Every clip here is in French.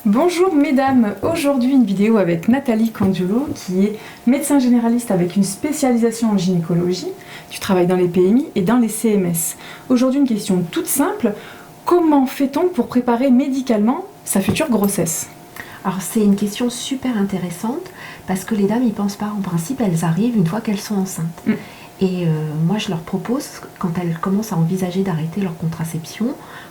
Bonjour mesdames, aujourd'hui une vidéo avec Nathalie Candiolo qui est médecin généraliste avec une spécialisation en gynécologie. Tu travailles dans les PMI et dans les CMS. Aujourd'hui une question toute simple, comment fait-on pour préparer médicalement sa future grossesse ? Alors c'est une question super intéressante parce que les dames n'y pensent pas. En principe, elles arrivent une fois qu'elles sont enceintes. Et moi, je leur propose, quand elles commencent à envisager d'arrêter leur contraception,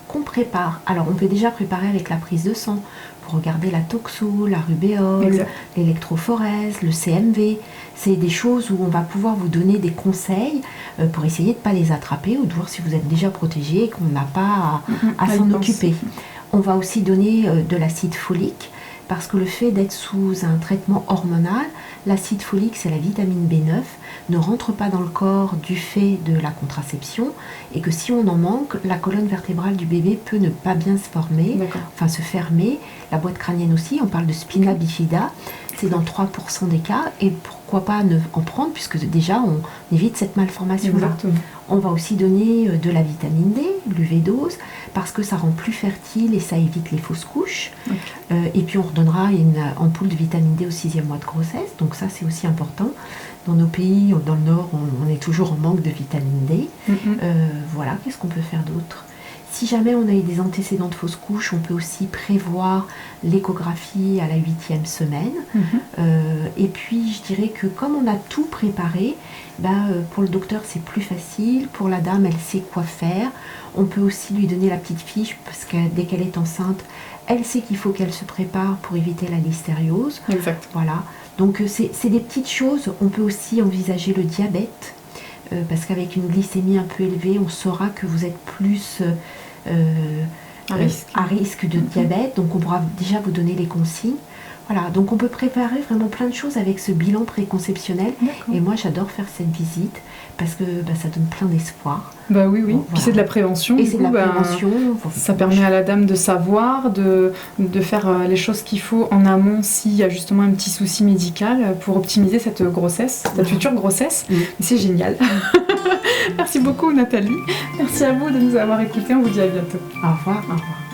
qu'on prépare. Alors, on peut déjà préparer avec la prise de sang pour regarder la toxo, la rubéole, l'électrophorèse, le CMV. C'est des choses où on va pouvoir vous donner des conseils pour essayer de ne pas les attraper ou de voir si vous êtes déjà protégé et qu'on n'a pas à s'en occuper. On va aussi donner de l'acide folique. Parce que le fait d'être sous un traitement hormonal, l'acide folique, c'est la vitamine B9, ne rentre pas dans le corps du fait de la contraception et que si on en manque, la colonne vertébrale du bébé peut ne pas bien se former, enfin se fermer. La boîte crânienne aussi, on parle de spina bifida, c'est dans 3% des cas et pourquoi pas en prendre puisque déjà on évite cette malformation-là. On va aussi donner de la vitamine D, l'UV-dose, parce que ça rend plus fertile et ça évite les fausses couches. Et puis on redonnera une ampoule de vitamine D au 6e mois de grossesse, donc ça c'est aussi important. Dans nos pays, dans le Nord, on est toujours en manque de vitamine D. Voilà, qu'est-ce qu'on peut faire d'autre ? Si jamais on a eu des antécédents de fausses couches, on peut aussi prévoir l'échographie à la 8e semaine. Et puis, je dirais que comme on a tout préparé, pour le docteur, c'est plus facile. Pour la dame, elle sait quoi faire. On peut aussi lui donner la petite fiche, parce que dès qu'elle est enceinte, elle sait qu'il faut qu'elle se prépare pour éviter la listériose. Voilà. Donc, c'est des petites choses. On peut aussi envisager le diabète. Parce qu'avec une glycémie un peu élevée, on saura que vous êtes plus à risque de diabète, donc on pourra déjà vous donner les consignes. Voilà, donc on peut préparer vraiment plein de choses avec ce bilan préconceptionnel. Et moi, j'adore faire cette visite parce que ça donne plein d'espoir. Oui. Bon, Puis voilà. c'est de la prévention. Et c'est de la prévention. Ça permet à la dame de savoir, de faire les choses qu'il faut en amont s'il y a justement un petit souci médical pour optimiser cette grossesse, cette future grossesse. Et c'est génial. Merci beaucoup Nathalie. Merci à vous de nous avoir écoutés. On vous dit à bientôt. Au revoir. Au revoir.